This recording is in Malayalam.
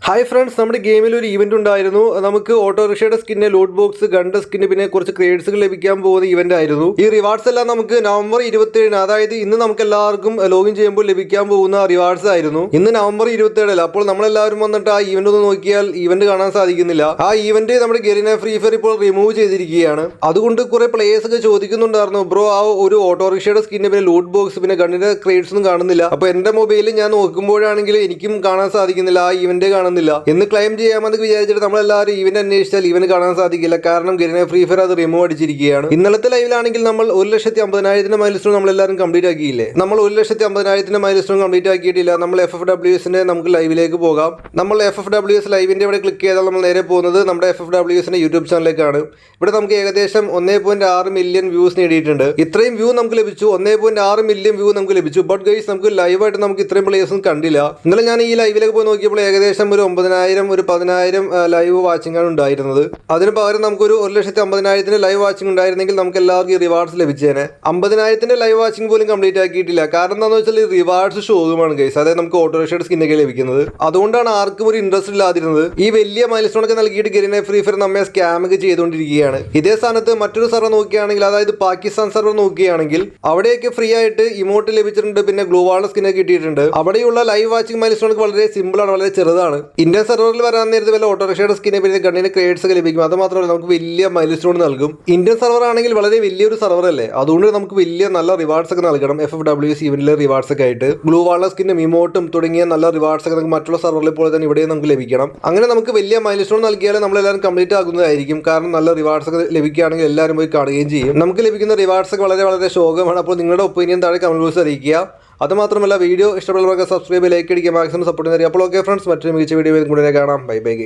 ഹായ് ഫ്രണ്ട്സ്, നമ്മുടെ ഗെയിമിൽ ഒരു ഈവന്റ് ഉണ്ടായിരുന്നു. നമുക്ക് ഓട്ടോറിക്ഷയുടെ സ്കിന്ന്, ലൂട്ട് ബോക്സ്, ഗണ്ടെ സ്കിന്ന്, പിന്നെ കുറച്ച് ക്രേഡ്സുകൾ ലഭിക്കാൻ പോകുന്ന ഈവന്റ് ആയിരുന്നു. ഈ റിവാർഡ്സ് എല്ലാം നമുക്ക് നവംബർ 27, അതായത് ഇന്ന് നമുക്ക് എല്ലാവർക്കും ലോഗിൻ ചെയ്യുമ്പോൾ ലഭിക്കാൻ പോകുന്ന റിവാർഡ്സ് ആയിരുന്നു. ഇന്ന് നവംബർ 27. അപ്പോൾ നമ്മളെല്ലാവരും വന്നിട്ട് ആ ഈവന്റ് ഒന്ന് നോക്കിയാൽ ഈവന്റ് കാണാൻ സാധിക്കുന്നില്ല. ആ ഈവന്റ് നമ്മുടെ ഗരീന ഫ്രീ ഫയർ ഇപ്പോൾ റിമൂവ് ചെയ്തിരിക്കുകയാണ്. അതുകൊണ്ട് കുറെ പ്ലേയേഴ്സ് ഒക്കെ ചോദിക്കുന്നുണ്ടായിരുന്നു, ബ്രോ ആ ഒരു ഓട്ടോറിക്ഷയുടെ സ്കിന്ന്, പിന്നെ ലൂട്ട് ബോക്സ്, പിന്നെ ഗണ്ണിന്റെ ക്രേഡ്സ് ഒന്നും കാണുന്നില്ല. അപ്പോൾ എന്റെ മൊബൈലിൽ ഞാൻ നോക്കുമ്പോഴാണെങ്കിൽ എനിക്കും കാണാൻ സാധിക്കുന്നില്ല, ആ ഈവന്റ് കാണുന്നില്ല എന്ന് ക്ലെയിം ചെയ്യാമെന്ന് വിചാരിച്ചിട്ട് നമ്മളെല്ലാവരും ഈവന്റ് അന്വേഷിച്ചാൽ ഈവന്റ് കാണാൻ സാധിക്കില്ല. കാരണം ഗരീന ഫ്രീ ഫയർ അത് റിമൂവ് അടിച്ചിരിക്കുകയാണ്. ഇന്നലത്തെ ലൈവിലാണെങ്കിൽ നമ്മൾ 1,50,000 മൈൽസ്റ്റോൺ നമ്മളെല്ലാവരും കംപ്ലീറ്റ് ആക്കിയില്ലേ? നമ്മൾ 1,50,000 മൈൽസ്റ്റോൺ കംപ്ലീറ്റ് ആക്കിയിട്ടില്ല. നമ്മൾ FFWSന്റെ നമുക്ക് ലൈവിലേക്ക് പോകാം. നമ്മൾ FFWS ലൈവിന്റെ ഇവിടെ ക്ലിക്ക് ചെയ്താൽ നമ്മൾ നേരെ പോകുന്നത് നമ്മുടെ FFWSന്റെ യൂട്യൂബ് ചാനലിലേക്കാണ്. ഇവിടെ നമുക്ക് ഏകദേശം 1.6 മില്യൺ വ്യൂസ് നേടിയിട്ടുണ്ട്. ഇത്രയും വ്യൂ നമുക്ക് ലഭിച്ചു, 1.6 മില്യൺ വ്യൂ നമുക്ക് ലഭിച്ചു. ബട്ട് ഗൈസ്, നമുക്ക് ലൈവായിട്ട് നമുക്ക് ഇത്രയും പ്ലേയേഴ്സും കണ്ടില്ല. ഇന്നലെ ഞാൻ ഈ ലൈവിലേക്ക് പോയി നോക്കിയപ്പോൾ ഏകദേശം ഒരു 9,000 ഒരു 10,000 ലൈവ് വാച്ചിങ് ആണ് ഉണ്ടായിരുന്നത്. അതിന് പകരം നമുക്കൊരു 1,50,000 ലൈവ് വാച്ചിങ് ഉണ്ടായിരുന്നെങ്കിൽ നമുക്ക് എല്ലാവർക്കും റിവാർഡ്സ് ലഭിച്ചേനെ. 50,000 ലൈവ് വാച്ചിങ് പോലും കംപ്ലീറ്റ് ആക്കിയിട്ടില്ല. കാരണം എന്താണെന്ന് വെച്ചാൽ ഈ റിവാർഡ്സ് ഷോറുമാണ് ഗൈസ്, അതായത് നമുക്ക് ഓട്ടോറിക്ഷയുടെ സ്കിന്നൊക്കെ ലഭിക്കുന്നത്. അതുകൊണ്ടാണ് ആർക്കും ഒരു ഇൻട്രസ്റ്റ് ഇല്ലാതിരുന്നത്. ഈ വലിയ മൈൽസ്റ്റോൺ ഒക്കെ നൽകിയിട്ട് ഗരീന ഫ്രീ ഫയർ നമ്മെ സ്കാം ഒക്കെ ചെയ്തുകൊണ്ടിരിക്കുകയാണ്. ഇതേ സ്ഥാനത്ത് മറ്റൊരു സർവർ നോക്കുകയാണെങ്കിൽ, അതായത് പാകിസ്ഥാൻ സർവർ നോക്കുകയാണെങ്കിൽ, അവിടെയൊക്കെ ഫ്രീ ആയിട്ട് ഇമോട്ട് ലഭിച്ചിട്ടുണ്ട്, പിന്നെ ഗ്ലൂ വാൾ സ്കിന്നൊക്കെ കിട്ടിയിട്ടുണ്ട്. അവിടെയുള്ള ലൈവ് വാച്ചിങ് മൈൽസ്റ്റോൺ വളരെ സിമ്പിൾ ആണ്, വളരെ ചെറുതാണ്. ഇന്ത്യൻ സർവറിൽ വരാൻ നേരത്തെ വല്ല ഓട്ടോറിക്ഷയുടെ സ്കിന്നെ, പിന്നെ ഗണ്ണിന് ക്രേഡ്സ് ഒക്കെ ലഭിക്കും. അത് മാത്രമല്ല നമുക്ക് വലിയ മൈൽസ്റ്റോൺ നൽകും. ഇന്ത്യൻ സർവർ ആണെങ്കിൽ വളരെ വലിയൊരു സർവർ അല്ലേ, അതുകൊണ്ട് നമുക്ക് വലിയ നല്ല റിവാർഡ്സ് ഒക്കെ നൽകണം. FFWS ഈവന്റിലെ റിവാർഡ്സ് ഒക്കെ ആയിട്ട് ഗ്ലൂ വാൾ സ്കിന്നും ഇമോട്ടും തുടങ്ങിയ നല്ല റിവാർഡ്സ് ഒക്കെ നമുക്ക് മറ്റുള്ള സർവറിൽ പോലെ തന്നെ ഇവിടെ നമുക്ക് ലഭിക്കണം. അങ്ങനെ നമുക്ക് വലിയ മൈൽസ്റ്റോൺ നൽകിയാൽ നമ്മളെല്ലാവരും കംപ്ലീറ്റ് ആകുന്നതായിരിക്കും. കാരണം നല്ല റിവാർഡ്സ് ഒക്കെ ലഭിക്കുകയാണെങ്കിൽ എല്ലാവരും പോയി കാണുകയും ചെയ്യും. നമുക്ക് ലഭിക്കുന്ന റിവാർഡ്സ് ഒക്കെ വളരെ വളരെ ശോകമാണ്. അപ്പോൾ നിങ്ങളുടെ ഒപ്പീനിയൻ താഴെ കമന്റ് ബോക്സിൽ അറിയിക്കുക. അതുമാത്രമല്ല, വീഡിയോ ഇഷ്ടപ്പെടുന്നവർക്ക് സബ്സ്ക്രൈബ്, ലൈക്ക് അടിക്കുക, മാക്സിമം സപ്പോർട്ട് ചെയ്യുക. അപ്പോൾ ഓക്കെ ഫ്രണ്ട്സ്, മറ്റൊരു മികച്ച വീഡിയോ കൂടെ കാണാം. Bye bye guys.